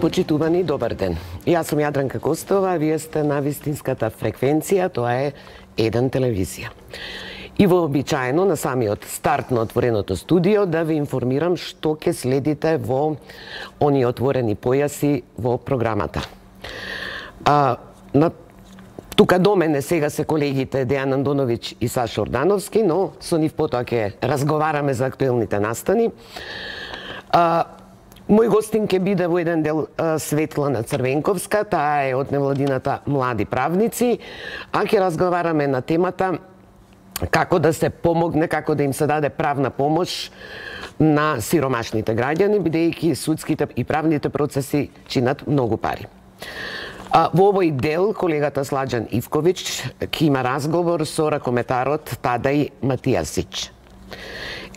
Почитувани, добар ден. Јас сум Јадранка Костова, а вие сте на вистинската фреквенција, тоа е Еден телевизија. И вообичаено на самиот старт на отвореното студио да ви информирам што ќе следите во оние отворени појаси во програмата. Тука до мене сега се колегите Дејан Андоновиќ и Сашо Ордановски, но со нив потоа ќе разговараме за актуелните настани. Мој гостин ќе биде во еден дел Светлана Црвенковска, таа е од невладината Млади правници, а ќе разговараме на темата како да се помогне, како да им се даде правна помош на сиромашните граѓани, бидејќи судските и правните процеси чинат многу пари. Во овој дел колегата Сладжан Ивковиќ ќе има разговор со ракометарот Тадај Матијасиќ.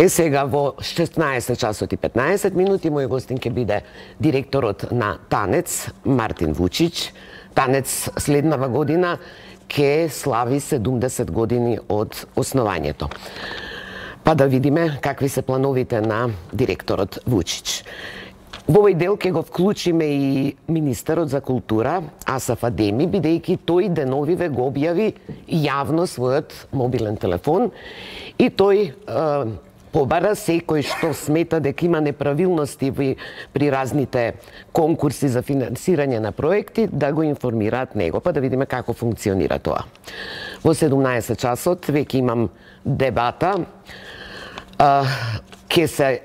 Сега во 16 часот и 15 минути мој гостин ќе биде директорот на Танец Мартин Вучиќ. Танец следнава година ќе слави 70 години од основањето. Па да видиме какви се плановите на директорот Вучиќ. Во овој дел ќе го вклучиме и министерот за култура Асаф Адеми, бидејќи тој деновиве го објави јавно својот мобилен телефон и тој побара секој што смета дека има неправилности при разните конкурси за финансирање на проекти, да го информираат него, па да видиме како функционира тоа. Во 17 часот веќе имам дебата. Ке се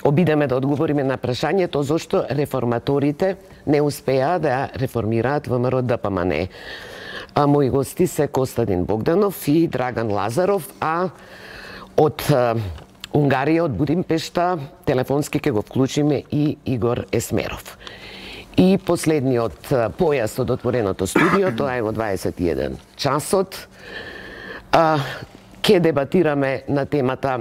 обидеме да одговориме на прашањето зошто реформаторите не успеа да реформираат ВМРО ДПМН. Мои гости се Костадин Богданов и Драган Лазаров, а од Унгарија, од Будимпешта, телефонски ќе го вклучиме и Игор Есмеров. И последниот појас од отвореното студио, тоа е во 21 часот, ќе дебатираме на темата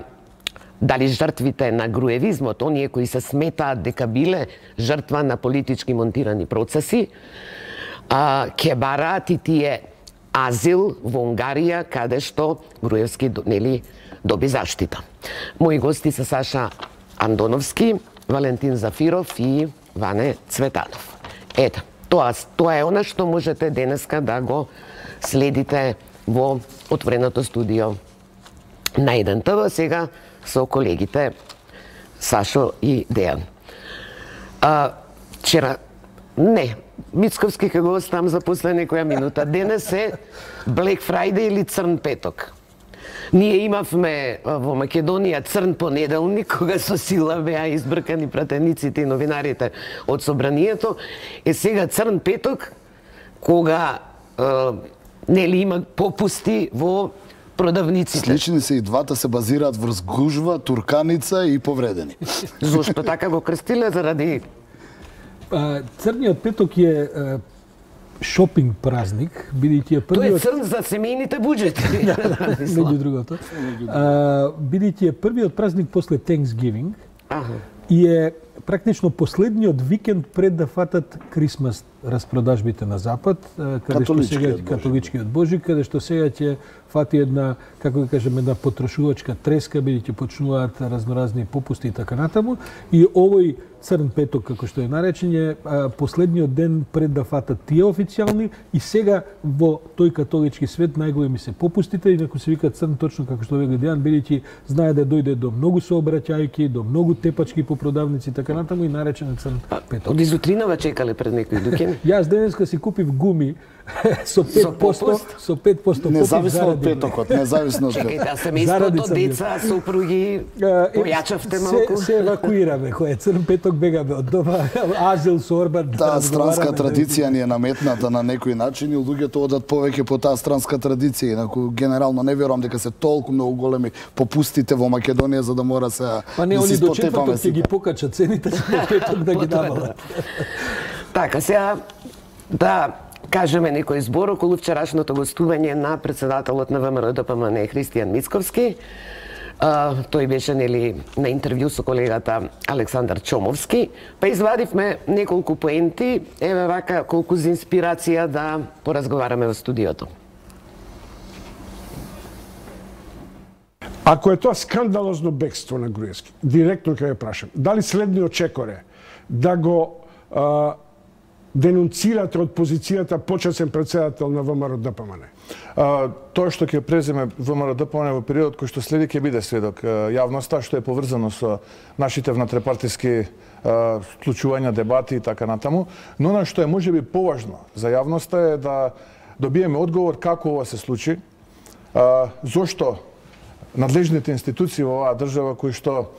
дали жртвите на груевизмот, оние кои се сметаат дека биле жртва на политички монтирани процеси, ќе бараат и тие азил во Унгарија, каде што Груевски доби заштита. Мои гости се Саша Андоновски, Валентин Зафиров и Ване Цветанов. Ето, тоа е она што можете денеска да го следите во отвореното студио на Еден ТВ, сега со колегите Сашо и Дејан. Вчера, не, Мицковски ќе го оставам за после некоја минута. Денес е Black Friday или Црн петок. Ние имавме во Македонија Црн понеделник, кога со сила беа избркани пратениците и новинарите од собранието. Сега Црн петок, кога нели има попусти во продавниците. Слични се и двата, се базираат врз гужва, турканица и повредени. Зошто така го крстиле? Заради... Црниот петок е шопинг празник, бидејќи е првиот... Тој е црн за семејните буџети. Меѓу другото. Бидејќи е првиот празник после Thanksgiving и е практично последниот викенд пред да фатат Крисмас распродажбите на Запад, каде што сега католичкиот Божик, каде што сега ќе фати една, како да кажеме, една потрошувачка треска, бидејќи почнуваат разноразни попусти и така натаму. И овој Црн петок, како што е наречен, е последниот ден пред да фатат тие официјални и сега во тој католички свет најголеми се попустите, инаку се вика Црн точно како што веќе Дејан, бидејќи знае да дојде до многу сообраќајки, до многу тепачки по продавници и така натаму и наречен е Црн петок. Од изутринава чекале пред некои дуќани? Јас денеска си купив гуми со 5% независно од петокот, независно од Чекајте, а семејството, деца, сопруги, појачавте малку? Се евакуираме, кој е Црн петок, бегаме од дома, азил, сорба. Таа странска традиција ни е наметната на некој начин и луѓето одат повеќе по таа странска традиција. Инаку генерално не верувам дека се толку многу големи попустите во Македонија за да мора се па не, они до четврток ќе ги покачат цените, по петок да ги намалат. Така, сега да кажеме некој збор околу вчерашното гостување на председателот на ВМРО ДПМН Христијан Мицковски. Тој беше на интервју со колегата Александар Чомовски, па извадивме неколку поенти, еве вака колку за инспирација да поразговараме во студиото. Ако е тоа скандалозно бегство на Груевски, директно ќе ја прашам, дали следниот чекор е да го денунцирате од позицијата почесен председател на ВМРО-ДПМН? Тоа што ќе преземе ВМРО-ДПМН во периодот кој што следи ќе биде сведок јавноста, што е поврзано со нашите внатрепартиски случувања, дебати и така натаму. Но на што е можеби поважно за јавноста е да добиеме одговор како ова се случи, зошто надлежните институции во оваа држава кои што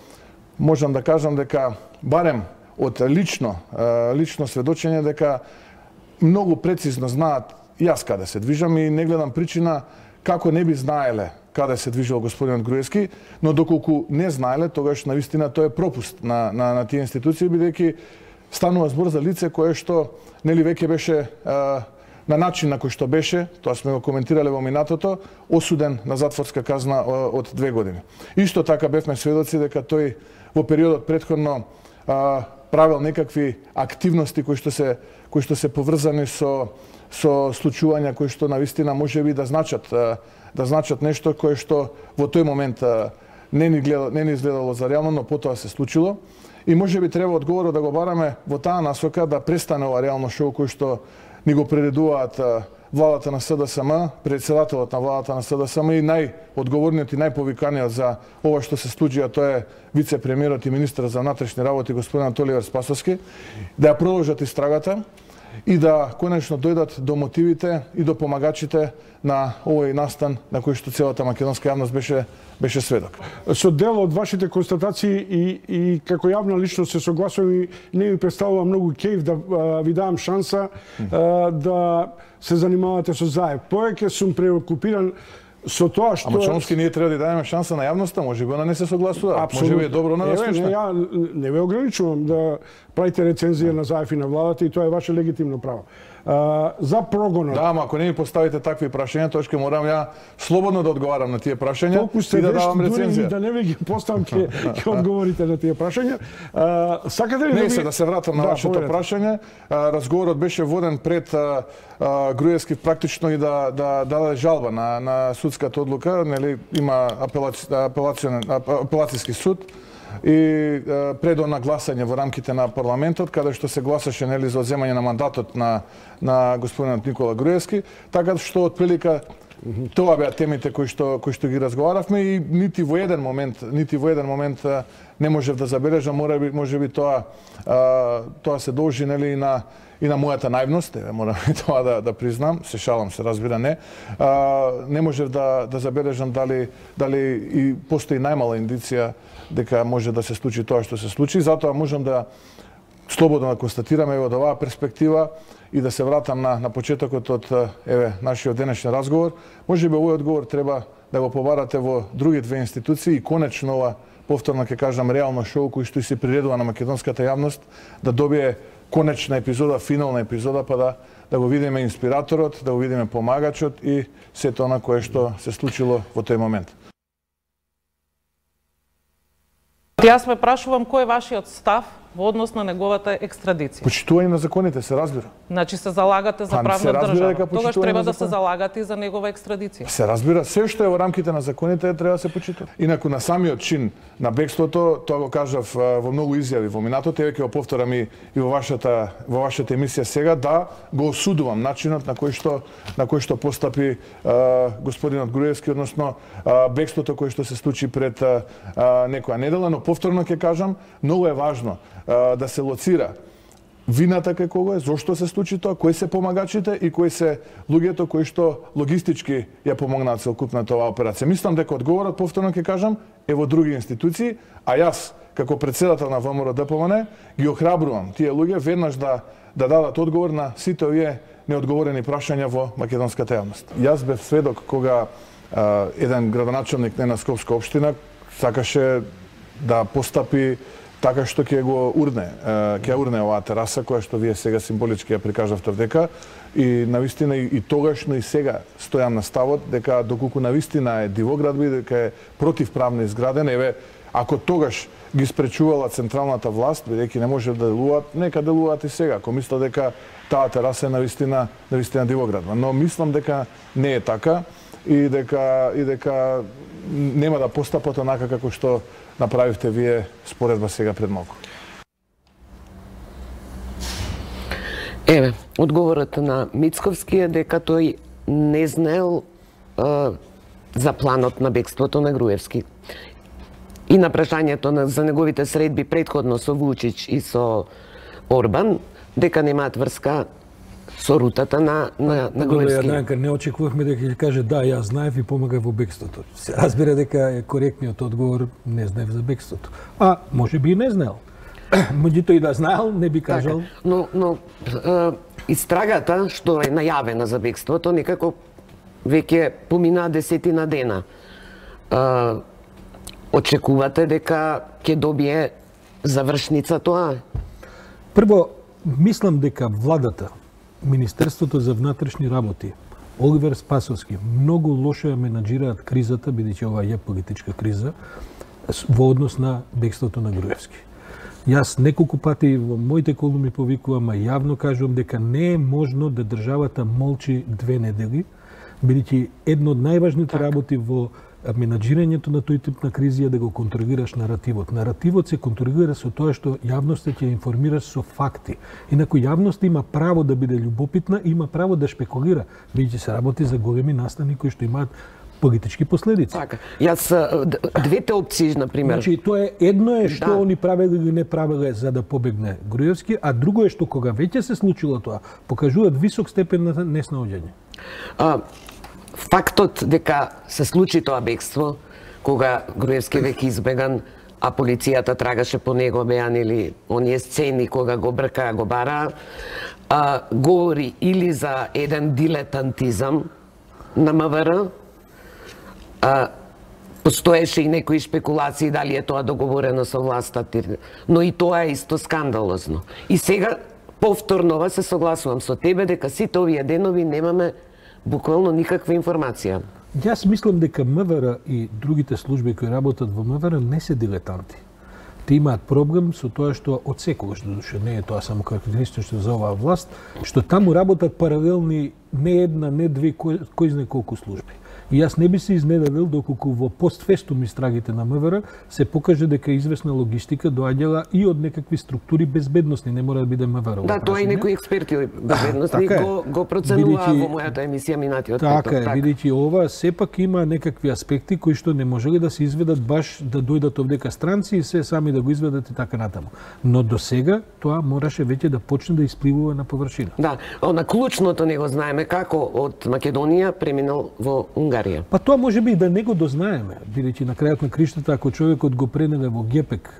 можам да кажам дека барем од лично сведочење дека многу прецизно знаат јас каде се движам и не гледам причина како не би знаеле каде се движел господинот Груевски, но доколку не знаеле, тогаш навистина тоа е пропуст на тие институции, бидејќи станува збор за лице кое што нели веќе беше на начин на кој што беше, тоа сме го коментирале во минатото, осуден на затворска казна од 2 години. Исто така бевме сведоци дека тој во периодот претходно правил некакви активности кои што се поврзани со случувања кои што навистина можеби да значат нешто кое што во тој момент не ни изгледало за реално, но потоа се случило. И можеби треба одговорот да го бараме во таа насока да престане ова реално шоу кој што ни го приредуваат владата на СДСМ, председателот на владата на СДСМ и најодговорниот и најповиканиот за ова што се случи, а тоа е вице-премиерот и министер за внатрешни работи господин Оливер Спасовски, да ја продолжат истрагата и да конечно дојдат до мотивите и до помагачите на овој настан на кој што целата македонска јавност беше сведок. Со дел од вашите констатации и како јавна личност се согласувам и не ви представува многу кејф да ви давам шанса да се занимавате со ЗАЕ. Повеќе сум преокупиран со тоа што... Ама Чомски ние треба да дадеме шанса на јавноста, можеби она не се согласува. Можеби е добро на да слушне. Ја не ве ограничувам да правите рецензија на ЗАЕФ и на владата и тоа е ваше легитимно право. За прогонот. Да, ама ако не ми поставите такви прашања, тоа ќе морам ја слободно да одговарам на тие прашања и да давам рецензија. Да не ви ги поставам, ќе одговорите на тие прашања. Сакате ли да се вратам на вашето прашање? Разговорот беше воден пред Груевски практично и да даде жалба на судската одлука, нели има апелацијски суд и пред она гласање во рамките на парламентот, каде што се гласаше нели за одземање на мандатот на господинот Никола Груевски, така што отприлика тоа беа темите кои што ги разговаравме и нити во еден момент не можев да забележам, можеби тоа се должи нели и на мојата наивност, морам и тоа да признам, се шалам, се разбира не. Не можев да забележам дали и постои најмала индиција дека може да се случи тоа што се случи, затоа можам да слободно да констатираме од оваа перспектива и да се вратам на почетокот од нашиот денешен разговор. Можеби овој одговор треба да го побарате во други две институции и конечно ова, повторно ќе кажам, реално шоу кој што и се приредува на македонската јавност да добие конечна епизода, финална епизода, па да го видиме инспираторот, да го видиме помагачот и сето она кое што се случило во тој момент. Јас ме прашувам кој е вашиот став во однос на неговата екстрадиција. Почитување на законите, се разбира. Значи се залагате за правна држава. Тогаш треба да се залагате и за негова екстрадиција. Се разбира, се што е во рамките на законите треба да се почитува. Инаку на самиот чин на бегството, тоа го кажав во многу изјави во минатото, веќе го повторам и во вашата емисија сега, да го осудувам начинот на кој што постапи господинот Груевски, односно бегството кое што се случи пред некоја недела, но повторно ќе кажам, многу е важно да се лоцира вината кај кого е, зошто се случи тоа, кои се помагачите и кои се луѓето кои што логистички ја помогнаат целокупната оваа операција. Мислам дека одговорот, повторно ќе кажам, е во други институции, а јас како председател на ВМРО-ДПМН ги охрабрувам тие луѓе веднаш да дадат одговор на сите овие неодговорени прашања во македонската јавност. Јас бев сведок кога еден градоначелник на Скопска општина сакаше да постапи така што ќе го урне оваа тераса која што вие сега символички ја прикажавте дека и навистина и тогашно и сега стојам на ставот дека доколку навистина е дивоградби, дека е противправно изграден, ако тогаш ги спречувала централната власт, бидејќи не може да делуваат, нека делуваат и сега. Ако мисля дека таа тераса е навистина дивоградба, но мислам дека не е така и дека нема да постапат онака како што направивте вие споредба сега пред малку. Еве, одговорот на Мицковски е дека тој не знаел за планот на бегството на Груевски. И на прашањето за неговите средби претходно со Вучич и со Орбан, дека немаат врска со рутата на Груевски. Јаданка, не очекувавме дека ќе каже да, јас знаев и помагав во бегството. Се разбира дека е коректниот одговор, не знаев за бегството. А може би и не знаел. Меѓутоа и да знаел, не би кажал. Така, но истрагата што е најавена за бегството некако веќе помина 10 дена. Очекувате дека ќе добие завршница тоа? Прво, мислам дека владата, Министерството за внатрешни работи, Оливер Спасовски, многу лошо ја менаџираат кризата, бидејќи ова е политичка криза, во однос на бегството на Груевски. Јас неколку пати во моите колуми повикувам, а јавно кажувам дека не е можно да државата молчи 2 недели, бидејќи едно од најважните работи во менаџирањето на тој тип на кризи е да го контролираш наративот. Наративот се контролира со тоа што јавноста ќе информираш со факти. Инаку јавноста има право да биде љубопитна, има право да шпекулира, бидејќи се работи за големи настани кои што имаат политички последици. Така. Јас двете опции, на пример. Значи тоа е едно е што они правеле или не правеле за да побегне Груевски, а друго е што кога веќе се случило тоа, покажуваат висок степен на неснаоѓање. Фактот дека се случи тоа бегство, кога Груевски веќе избеган, а полицијата трагаше по него, беа нели оние сцени кога го брка, го бара, говори или за еден дилетантизам на МВР, постоеше и некои шпекулации дали е тоа договорено со власта, но и тоа е исто скандалозно. И сега повторно се согласувам со тебе дека сите овие денови немаме буквално никаква информација. Јас мислам дека МВР и другите служби кои работат во МВР не се дилетанти. Те имаат проблем со тоа што од секогаш, додуше не е тоа само карактеристично за оваа власт, што таму работат паралелни не една, не две, кој знае колку служби. И јас не би се изненадил доколку во постфестум истрагите на МВР се покаже дека известна логистика доаѓала и од некакви структури безбедностни, не мора да биде МВР. Да, тоа и некои експерти безбедностни го проценуваа во мојата емисија минатиот петок. Така е, бидејќи ова сепак има некакви аспекти кои што не можеле да се изведат баш да дојдат овдека странци и се сами да го изведат и така натаму. Но до сега тоа мораше веќе да почне да испливува на површина. Да, она клучното не го знаеме како од Македонија преминал во Унгарија. Па тоа може би и да не го дознаеме, бидејќи на крајот на криштата ако човекот го пренеле во Гепек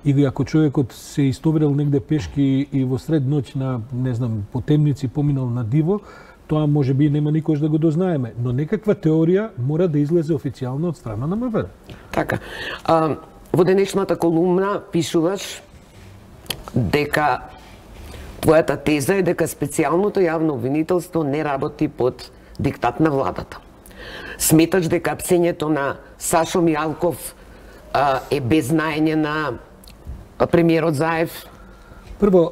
или ако човекот се истоврел негде пешки и во сред ноќ на, не знам, по темници поминал на диво, тоа може би нема никош да го дознаеме, но некаква теорија мора да излезе официјално од страна на МВР. Така. Во денешната колумна пишуваш дека твојата теза е дека специјалното јавно обвинителство не работи под диктат на владата. Сметаш дека апсењето на Сашо Мијалков е без знаење на премиерот Заев? Прво,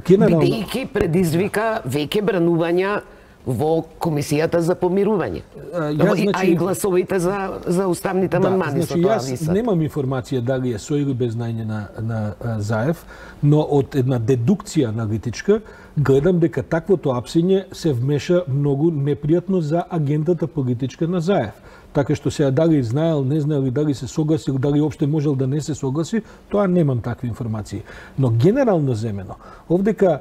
генерално... Бидејќи предизвика веќе бранувања во Комисијата за помирување. А и гласовите за уставните амандмани со тоа висат. Јас немам информација дали е со или без знаење на Заев, но од една дедукција аналитичка гледам дека таквото апсење се вмеша многу непријатно за агентата политичка на Заев. Така што сега дали знаел, не знаел и дали се согласил, дали опште можел да не се согласи, тоа немам такви информации. Но генерално земено, овдека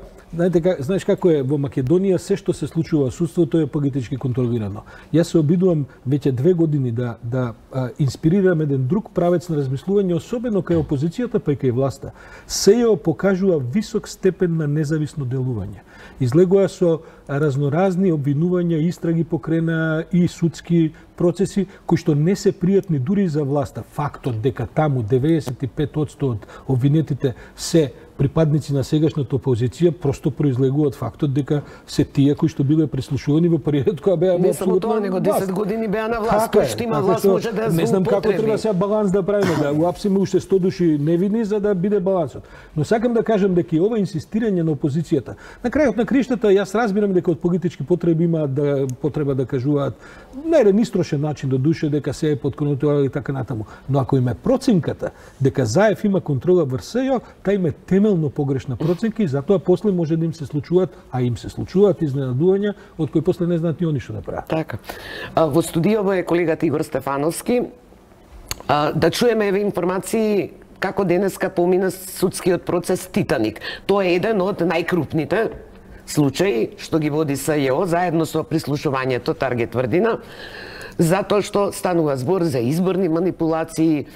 знаеш како е во Македонија, се што се случува во судството е политички контролирано. Јас се обидувам веќе 2 години да инспирирам еден друг правец на размислување, особено кај опозицијата па и кај власта. СЈО покажува висок степен на независно делување. Излегува со разноразни обвинувања, истраги покрена и судски процеси кои што не се пријатни дури за власта. Фактот дека таму 95% од обвинетите се припадници на сегашната опозиција просто произлегуваат фактот дека се тие кои што биле преслушувани во период кога беа не само тоа, него 10 години беа на власт, кој што има власт може да не знам како треба сега баланс да правиме, да уапсиме уште 100 души невини за да биде балансот. Но сакам да кажам дека и ова инсистирање на опозицијата, на крајот на криштата јас разбирам дека од политички потреби имаат потреба да кажуваат на еден истрошен начин до душе дека се е под контролот и така натаму. Но ако им е проценката дека Заев има контрола врз СЈО, тај им е темелно погрешна проценка и затоа после може да им се случуваат, а им се случуваат изненадувања од кои после не знаат ни они што да прават. Така. Во студиово е колегата Игор Стефановски. Да чуеме еве информации како денеска помина судскиот процес Титаник. Тоа е еден од најкрупните случаи што ги води СЈО заедно со прислушувањето Таргет тврдина, затоа што станува збор за изборни манипулации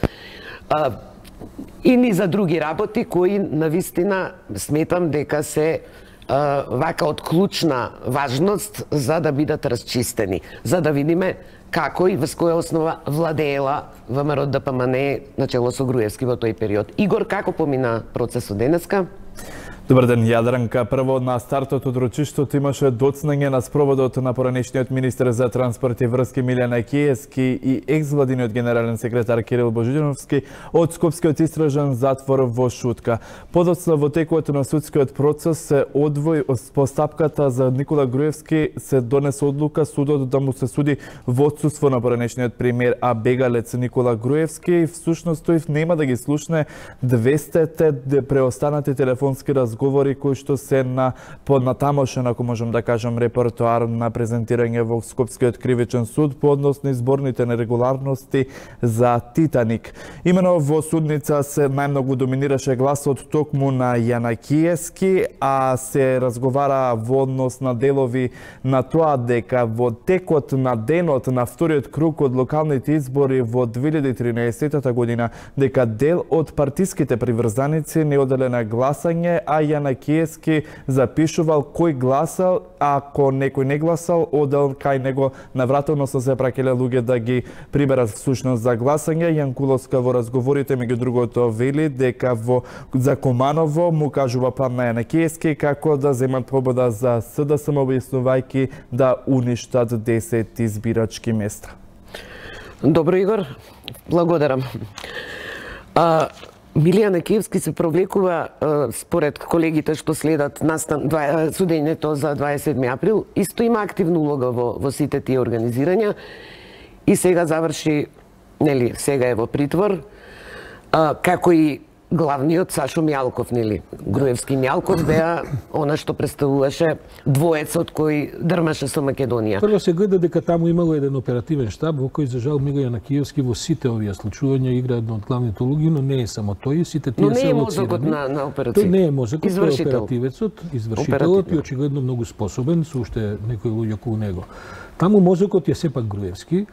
и ни за други работи кои навистина сметам дека се вака од клучна важност за да бидат расчистени, за да видиме како и врз која основа владеела ВМРО ДПМН начело со Груевски во тој период. Игор, како помина процесот денеска? Добар ден, Јадранка. Прво, на стартот од рочиштото имаше доцнење на спроводот на поранешниот министер за транспорт и врски Милјана Киевски и екс-владиниот генерален секретар Кирил Божиновски од Скопскиот истражен затвор во Шутка. Подоцна во текот на судскиот процес се одвои постапката за Никола Груевски се донесе одлука судот да му се суди во отсуство на поранешниот премиер, а бегалец Никола Груевски и всушност тој нема да ги слушне 200 преостанати телефонски разговори кои што се на тамошен, ако можам да кажам, репертоар на презентирање во Скопскиот кривичен суд по однос на изборните нерегуларности за Титаник. Имено во судница се најмногу доминираше гласот токму на Јана Киевски, а се разговара во однос на делови на тоа дека во текот на денот на вториот круг од локалните избори во 2013 година дека дел од партиските приврзаници не оделе на гласање, а Јана Киевски запишувал кој гласал, а ако некој не гласал, одел кај него навратилно се пракеле луѓе да ги приберат всушност за гласање. Јанкуловска во разговорите меѓу другото вели дека за Команово му кажува план на Јана Киевски како да земат победа за СДСМ, објаснувајќи да уништат 10 избирачки места. Добро, Игор. Благодарам. Милијана Киевски се провлекува, според колегите што следат судењето за 27 април, исто има активна улога во сите тие организирања и сега заврши, нели, сега е во притвор, како и главниот Сашо Мјалков, нели, Груевски Мјалков беа она што представуваше двоецот кој дрмаше со Македонија. Прво се гледа дека таму имало еден оперативен штаб во кој за жал Милијана Киевски во сите овие случувања игра една од главните улоги, но не е само тој, сите тие се лоцирани. Но не е мозокот на операција. Тој не е мозокот, тој е оперативецот, извршителот и очигледно многу способен, со уште некои луѓе околу него. Таму мозокот е сепак Груевски.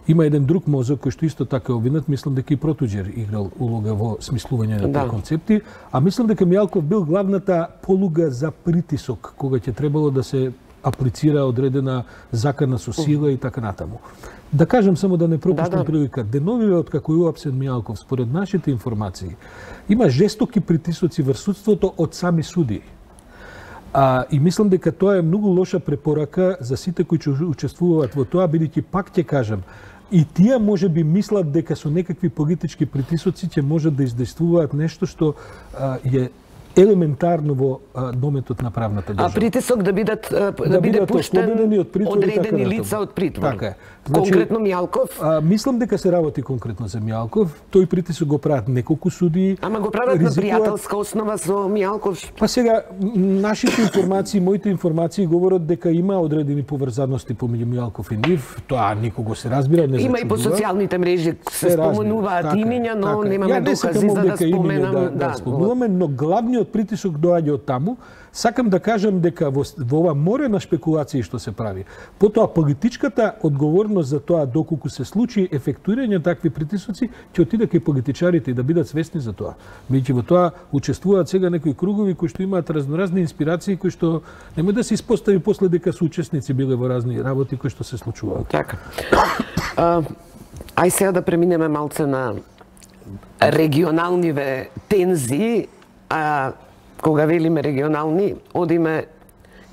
Има еден друг мозок кој што исто така е обвинет, мислам дека и Протуџер играл улога во смислување на тие концепти, а мислам дека Мјалков бил главната полуга за притисок кога ќе требало да се аплицира одредена закана со сила и така натаму. Да кажам само да не пропуштам прилика, деновиве од како е уапсен Мјалков, според нашите информации, има жестоки притисоци врз судството од сами судии. И мислам дека тоа е многу лоша препорака за сите кои ќе учествуваат во тоа, бидејќи пак ќе кажам, и тие може би мислат дека со некакви политички притисоци ќе можат да издействуваат нешто што е елементарно во дометот на правната држава. А притисок да биде пуштен одредени лица од притвор. Така е. Конкретно Мјалков? Мислам дека се работи конкретно за Мјалков. Тој притисок го прават неколку судии. Ама го прават на пријателска основа со Мјалков? Па сега, нашите информации, моите информации говорат дека има одредени поврзаности помеѓу Мјалков и нив. Тоа никого се разбира, не има и по социјалните мрежи се споменуваат имиња, но немаме докази за да споменам. Да, споменуваме, но главниот притисок доаѓа од таму. Сакам да кажам дека во ова море на шпекулации што се прави, потоа политичката одговорност за тоа доколку се случи ефектуирање такви притисоци, ќе отиде кај политичарите и да бидат свесни за тоа. Бидејќи во тоа учествуваат сега некои кругови кои што имаат разноразни инспирации кои што нема да се испостави после дека се учесници биле во разни работи кои што се случуваат. Така. Ај сега да преминеме малце на регионалниве тензии, кога велиме регионални, одиме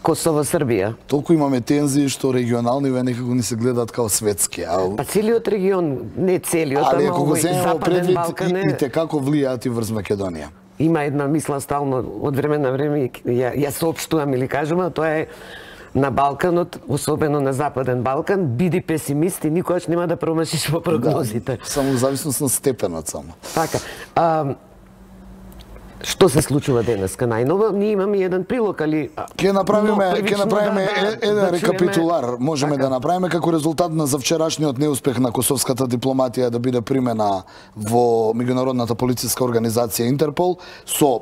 Косово-Србија. Толку имаме тензии што регионалниве некако ни се гледаат као светски. Па целиот регион, не целиот, ама овој Западен Балкан и те како влијаат и врз Македонија. Има една мисла стално од време на време ја соопштувам или кажам, а тоа е на Балканот, особено на Западен Балкан, биди песимист и никогаш нема да промашиш во прогнозите. Само зависност на степенот само. Така. Што се случува денеска најново? Ние имаме еден прилог, али Ќе направиме еден рекапитулар, можеме да направиме како резултат на завчерашниот неуспех на косовската дипломатија да биде примена во меѓународната полициска организација Интерпол со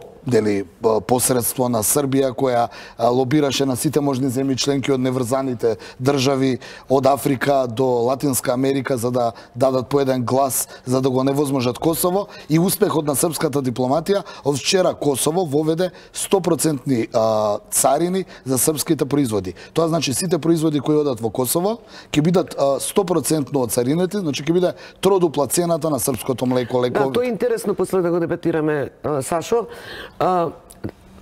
посредство на Србија која лобираше на сите можни земји членки од неврзаните држави од Африка до Латинска Америка за да дадат по еден глас за да го невозможат Косово и успехот на српската дипломатија од вчера Косово воведе 100% царини за српските производи. Тоа значи сите производи кои одат во Косово ќе бидат 100% од царините, значи ќе биде тродупла цената на српското млеко, лекови. Да, тоа е интересно после да го дебатираме, Сашо.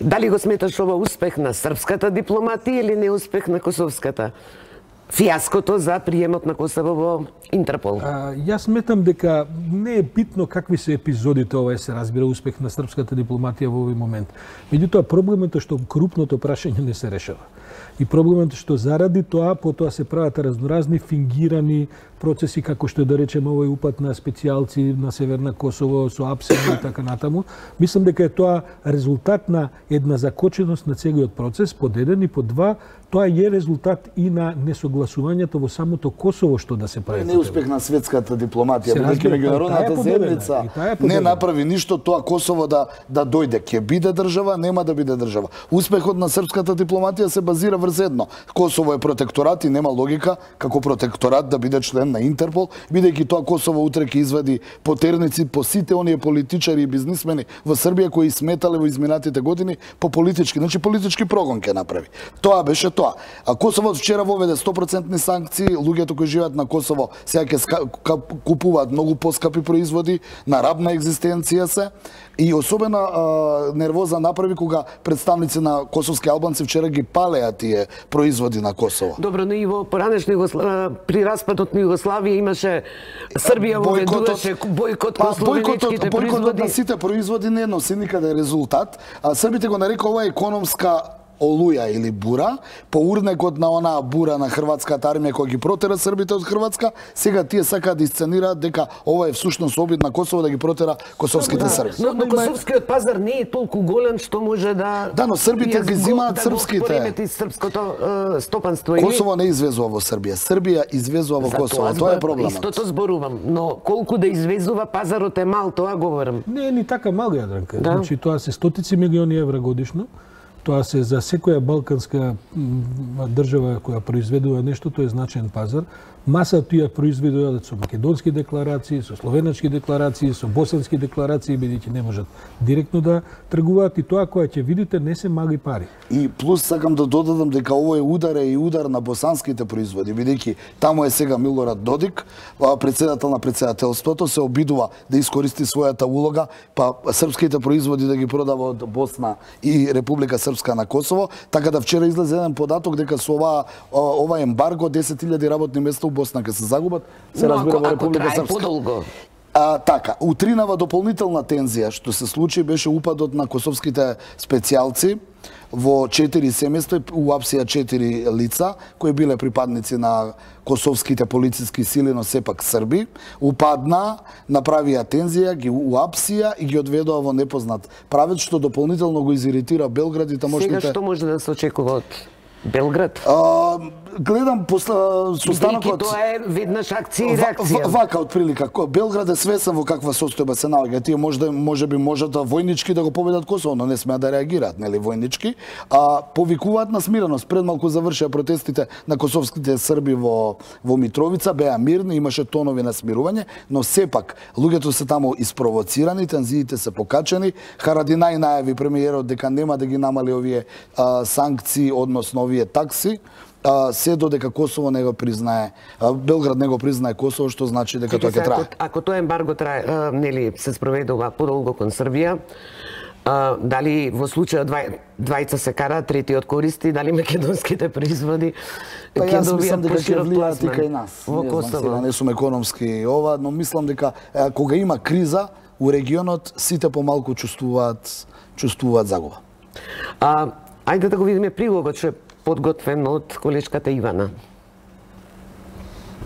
Дали го сметаш ова успех на српската дипломатија или неуспех на косовската? Фијаското за приемот на Косово во Интерпол. Јас сметам дека не е битно какви се епизодите, ова се разбира успех на српската дипломатија во овој момент. Меѓутоа проблемот е што крупното прашање не се решава. И проблемот е што заради тоа потоа се прават разноразни фингирани процеси како што да речеме овој упат на специјалци на Северна Косово со апсено и така натаму. Мислам дека е тоа резултат на една закоченост на целиот процес, под еден и под два, тоа е резултат и на несогласувањето во самото Косово што да се прави. Не успех на светската дипломатија, бидејќи меѓународната заедница не направи ништо тоа Косово да дојде. Ќе биде држава, нема да биде држава. Успехот на српската дипломатија се базира врз едно. Косово е протекторат и нема логика како протекторат да биде член на Интерпол, бидејќи тоа Косово утре ќе извади потерници по сите оние политичари и бизнисмени во Србија кои сметале во изминатите години по политички, значи политички прогон ќе направи. Тоа беше тоа. А Косово вчера воведе 100% санкции, луѓето кои живеат на Косово сега ќе купуваат многу поскапи производи, на рабна екзистенција се и особена нервоза направи кога представници на косовски албанци вчера ги палеа тие производи на Косово. Добро, но и во поранешни при распадот на Југославија имаше Србија воведуваше бойкот кон словенечките производи. Бойкотот на сите производи не носи никаде резултат. Србите го нарекува економска олуја или бура, по урнекот на онаа бура на хрватската армија која ги протера србите од Хрватска, сега тие сакаат да исценираат дека ова е всушност обид на Косово да ги протера косовските срби. Но косовскиот пазар не е толку голем што може да... Да, но србите ги зимаат српските. Српското стопанство. Косово не извезува во Србија. Србија извезува во Косово. Тоа е проблемот. Истото зборувам, но колку да извезува пазарот е мал, тоа говорам. Не е ни така мал, Јадранка. Значи тоа се стотици милиони евра годишно. Тоа се за секоја балканска држава која произведува нешто, тоа е значаен пазар. Маса тие произведуваат со македонски декларации, со словенечки декларации, со босански декларации, бидејќи не можат директно да тргуваат и тоа која ќе видите не се мали пари. И плюс сакам да додадам дека овој удар е и удар на босанските производи, бидејќи таму е сега Милорад Додик, председател на председателството, се обидува да искористи својата улога, па српските производи да ги продава од Босна и Република Српска на Косово, така да вчера излезе еден податок дека со ова ембарго 10.000 работни места Босна ќе се загубат, се разбира во Република Српска. Така, утринава дополнителна тензија што се случи беше упадот на косовските специјалци во 4 семејства, уапсија 4 лица кои биле припадници на косовските полициски сили, но сепак Срби, упадна, направија тензија, ги уапсија и ги одведоа во непознат правец, што дополнително го изиритира Белград и тамошните... Сега што може да се очекува од Белград? Гледам состанокот... Тоа е веднаш акција и реакција. Вака, од прилика. Белград е свесен во каква состојба се наоѓа. Тие може би можат војнички да го победат Косово, но не смеат да реагираат, нели, војнички. Повикуваат на смиреност. Пред малку завршија протестите на косовските срби во Митровица, беа мирни, имаше тонови на смирување, но сепак луѓето се таму испровоцирани, тензиите се покачени. Харадинај најави премиерот дека нема да ги намали овие санкции, односно овие такси, се додека Косово не го признае, Белград не го признае Косово, што значи дека тоа ќе трае. Ако тоа ембарго трае, нели се спроведува подолго кон Србија, дали во случајот двајца се караат, третиот користи, дали македонските производи ќе добијат поширок пласман и нас. Во Косово? Не сум економски но мислам дека кога има криза у регионот, сите помалку чувствуваат загуба. Ајде да го видиме прилогот што е подготвен од колешката Ивана.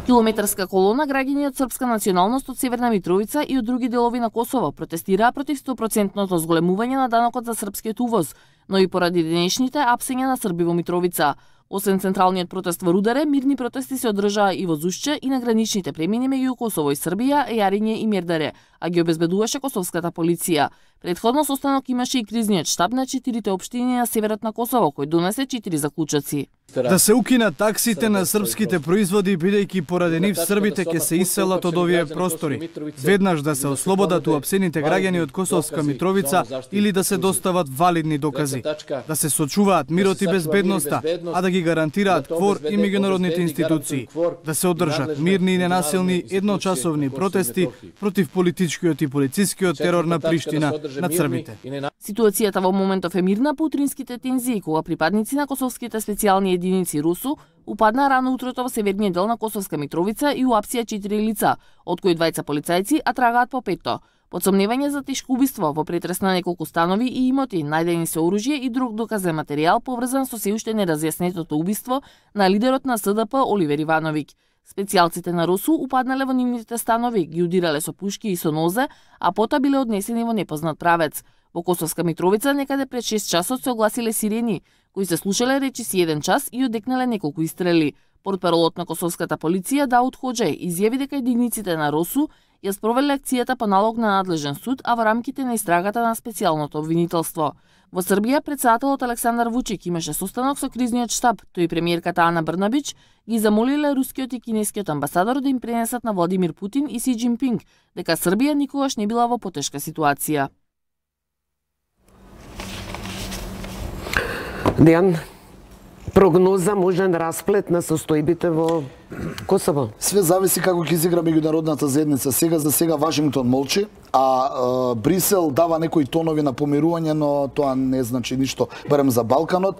Километарска колона граѓани од српска националност од Северна Митровица и од други делови на Косово протестираа против 100% зголемување на данокот за српскиот увоз, но и поради денешните апсења на Срби во Митровица. Освен централниот протест во Рударе, мирни протести се одржаа и во Зушче и на граничните премини меѓу Косово и Србија, Јариње и Мердаре, а ги обезбедуваше косовската полиција. Предходно состанок имаше и кризниот штаб на 4 општини на северот на Косово, кој донесе 4 заклучоци. Да се укинат таксите на српските производи, бидејќи поради нив србите ќе се иселат од овие простори. Веднаш да се ослободат уапсените граѓани од Косовска Митровица или да се достават валидни докази. Да се сочуваат мирот и безбедноста, а да ги гарантираат КФОР и меѓународните институции. Да се одржат мирни и ненасилни едночасовни протести против политичкиот и полицискиот терор на Приштина над србите. Ситуацијата во моментов е мирна по утринските тензии, кога припадници на косовските специјални единици РУСУ упадна рано утрото во северниот дел на Косовска Митровица и уапсија 4 лица, од кои 2 полицајци, а трагаат по 5. Подсомневање за тешко убиство во претрес на неколку станови и имоти, најдени се оружје и друг доказен материјал поврзан со се уште неразјаснетото убиство на лидерот на СДП Оливер Ивановиќ. Специјалците на РУСУ упаднале во нивните станови, ги удирале со пушки и со нозе, а пота биле однесени во непознат правец. Во Косовска Митровица некаде пред 6 часот се огласиле сирени, кои се слушале речиси 1 час и одекнале неколку истрели. Портпаролот на косовската полиција Дауд Хоџе изјави дека единиците на РУСУ ја спровеле акцијата по налог на надлежен суд, а во рамките на истрагата на специјалното обвинителство. Во Србија, председателот Александар Вучик имаше состанок со кризниот штаб, тој и премиерката Ана Брнабич ги замолиле рускиот и кинескиот амбасадор да им пренесат на Владимир Путин и Си Џинпинг дека Србија никогаш не била во потешка ситуација. Дејан, прогноза, можен расплет на состојбите во Косово? Све зависи како ќе изигра меѓународната заедница. Сега за сега Вашингтон молчи, а Брисел дава некои тонови на помирување, но тоа не значи ништо барем за Балканот.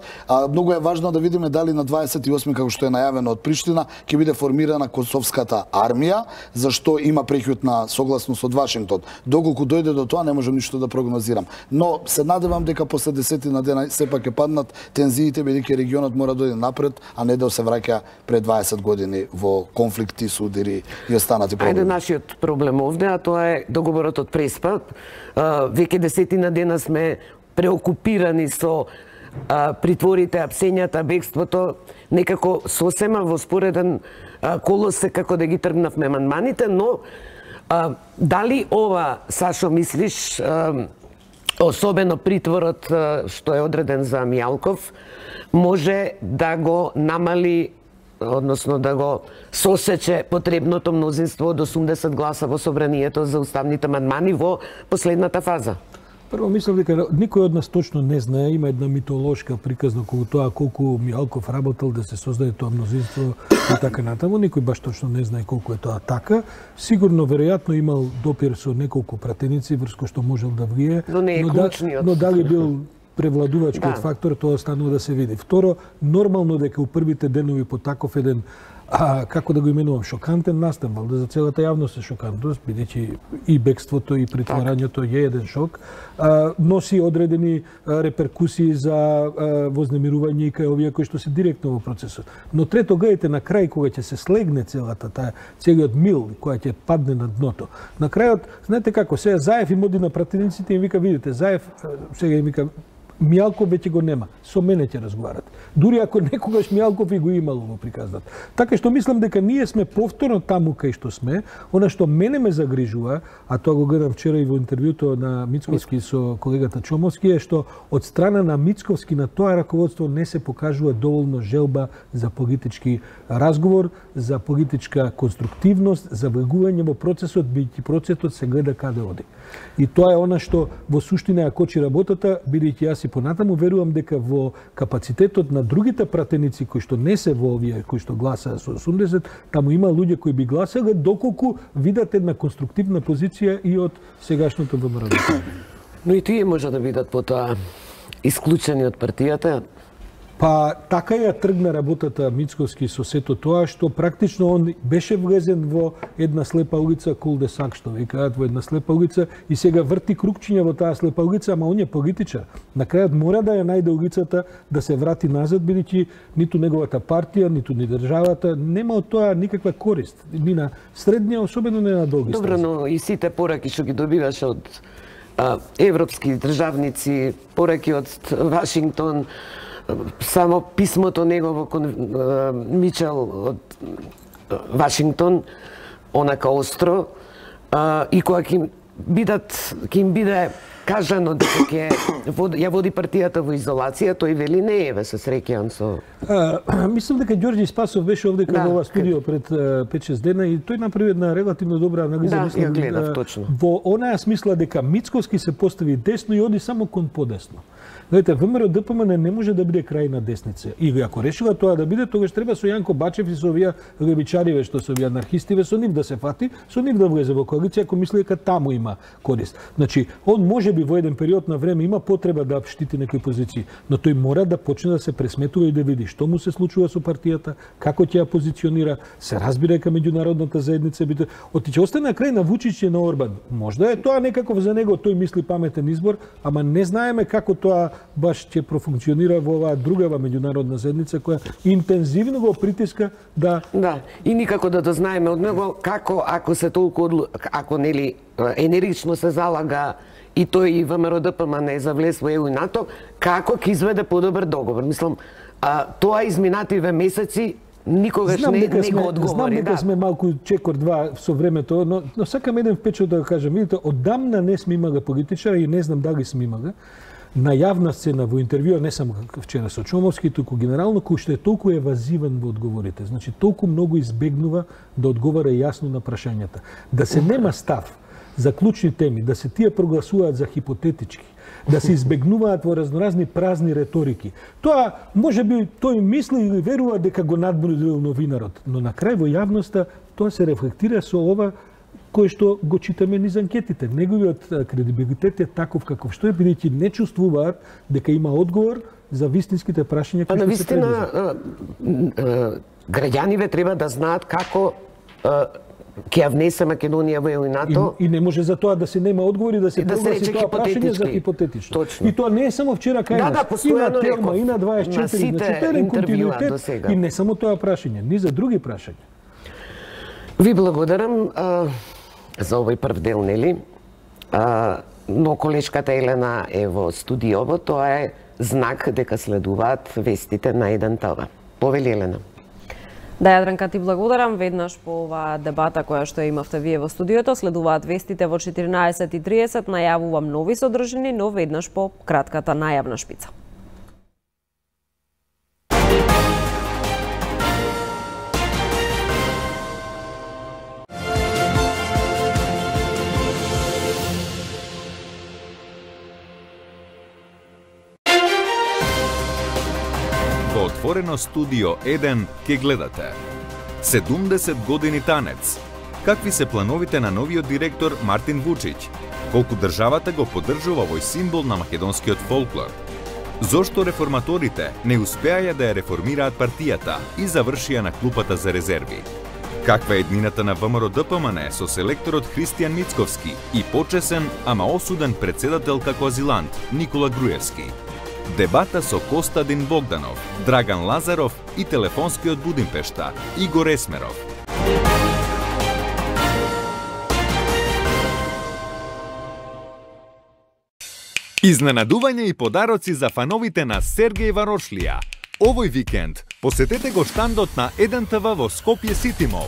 Многу е важно да видиме дали на 28 како што е најавено од Приштина ќе биде формирана косовската армија, зашто има преќут на согласност од Вашингтон. Доколку дојде до тоа не можам ништо да прогнозирам, но се надевам дека после 10 на дена сепак ќе паднат тензиите, бидејќи регионот мора да дојде напред, а не да се враќа пред 20 години во конфликти, судири и останати проблеми. Ајде нашиот проблем овде, а тоа е договорот од Преспа. Веќе 10 дена сме преокупирани со притворите, апсењата, бегството, некако сосема во спореден колосек како да ги тргнавме амандманите, но дали ова, Сашо, мислиш, особено притворот што е одреден за Мијалков, може да го намали, односно да го сосече потребното мнозинство од 80 гласа во собранието за уставните амандмани во последната фаза? Прво мислам дека никој од нас точно не знае, има една митолошка приказна околу тоа колку Мијалков работел да се создаде тоа мнозинство и така натаму. Никој баш точно не знае колку е тоа така. Сигурно, веројатно имал допир со неколку пратеници врз кои што можел да влие, но не е клучниот. Но дали бил превладувачкиот фактор, тоа останува да се види. Второ, нормално дека у првите денови по таков еден како да го именувам, шокантен настан, валда за целата јавност е шокантност, бидејќи и бегството и притворањето е еден шок, носи одредени реперкусии за вознемирување и кај овие кои што се директно во процесот. Но трето, гледате на крај кога ќе се слегне целиот мил која ќе падне на дното. На крајот, знаете како, сега Заев им оди на пратениците и им вика, видите, Заев сега им вика, Мијалков веќе го нема, со мене ќе разговарате. Дури ако некогаш Мијалков и го имало во приказната. Така што мислам дека ние сме повторно таму кај што сме. Она што мене ме загрижува, а тоа го гледам вчера и во интервјуто на Мицковски со колегата Чомовски, е што од страна на Мицковски на тоа раководство не се покажува доволно желба за политички разговор, за политичка конструктивност, за влегување во процесот, бидејќи процесот се гледа каде оди. И тоа е она што во суштина ја кочи работата, бидејќи јас и понатаму верувам дека во капацитетот на другите пратеници кои што не се во овие кои што гласаа со 80, таму има луѓе кои би гласале доколку видат една конструктивна позиција и од сегашното ВМРО. Но и тие може да бидат потоа исклучени од партијата. Па така ја тргна работата Мицковски со сето тоа што практично он беше влезен во една слепа улица, кул-де-сак што викаат, во една слепа улица и сега врти кругчиња во таа слепа улица, ама он е политичар. На крајот мора да ја најде улицата да се врати назад, бидејќи ниту неговата партија, ниту ни државата нема од тоа никаква корист. Ни на среднија, особено не на долги стази. Добро, но и сите пораки што ги добиваш од европски државници, пораки од Вашингтон, само писмото негово кон Мичел од Вашингтон, онака остро, и кога ќе им биде кажано дека ја води партијата во изолација, тој вели не е, се среќавам со... Мислам дека Ѓорѓи Спасов беше овде кај ова студио пред 5-6 дена и тој направи една релативно добра анализа. Да, ја гледав точно. Во онаа смисла дека Мицковски се постави десно и оди само кон подесно. Знаете, ВМРО ДПМН не може да биде крајна десница. И ако решила тоа да биде, тогаш треба со Јанко Бачев и со овие левичариве што се овие анархистиве, со нив да се фати, со нив да влезе во коалиција, ако мисли дека таму има корист. Значи, он може би во еден период на време има потреба да штити некои позиции, но тој мора да почне да се пресметува и да види што му се случува со партијата, како ќе ја позиционира, се разбира дека меѓународната заедница биде. Ќе остане на крај на Вучич и на Орбан. Можда е тоа некаков за него, тој мисли паметен избор, ама не знаеме како тоа баш ќе профункционира во оваа другава меѓународна заедница која интензивно го притиска да... Да, и никако да дознаеме од него како, ако се толку, ако нели енергично се залага и тој и ВМРО ДПМН за влез во ЕУ и НАТО, како ќе изведе подобар договор. Мислам, тоа изминативе месеци никогаш не го одговори. Знам дека сме малку чекор два со времето, но сакам еден впечат да кажам. Видите, оддамна не сме имали политичара и не знам дали сме имали на јавна сцена во интервјуа, не само вчера со Чомовски, туку генерално, кој што е толку евазивен во одговорите. Значи, толку многу избегнува да одговара јасно на прашањата. Да се нема став за клучни теми, да се тие прогласуваат за хипотетички, да се избегнуваат во разноразни празни реторики. Тоа, може би, тој мисли или верува дека го надбудил новинарот, но на крај во јавноста тоа се рефлектира со ова кој што го читаме низ анкетите. Неговиот кредибилитет е таков каков што е, бидејќи не чувствуваат дека има одговор за вистинските прашања кои што се предвижда. Граѓаниве треба да знаат како ќе ја внесе Македонија во ЕУ и НАТО. И не може за тоа да се нема одговори, да се прогласи тоа прашање за хипотетично. Точно. И тоа не е само вчера кај нас. И на Телма, и на 24, на сите континуитет, и не само тоа прашање, ни за други прашања. Ви благодарам за овој прв дел, нели? Но колешката Елена е во студиово, тоа е знак дека следуваат вестите на 1 ТВ. Повели Елена. Да, Јадранка, ти благодарам веднаш по оваа дебата која што имавте вие во студиото. Следуваат вестите во 14:30, најавувам нови содржини, но веднаш по кратката најавна шпица. Во отворено студио 1 ке гледате 70 години танец. Какви се плановите на новиот директор Мартин Вучич? Колку државата го поддржува овој символ на македонскиот фолклор? Зошто реформаторите не успеаја да ја реформираат партијата и завршија на клупата за резерви? Каква е еднината на ВМРО ДПМН со селекторот Христијан Мицковски и почесен, ама осуден председател како азилант Никола Груевски? Дебата со Костадин Богданов, Драган Лазаров и телефонскиот Будимпешта Игор Есмеров. Изненадување и подароци за фановите на Сергеј Варошлија. Овој викенд посетете го штандот на 1 ТВ во Скопје Сити Мол.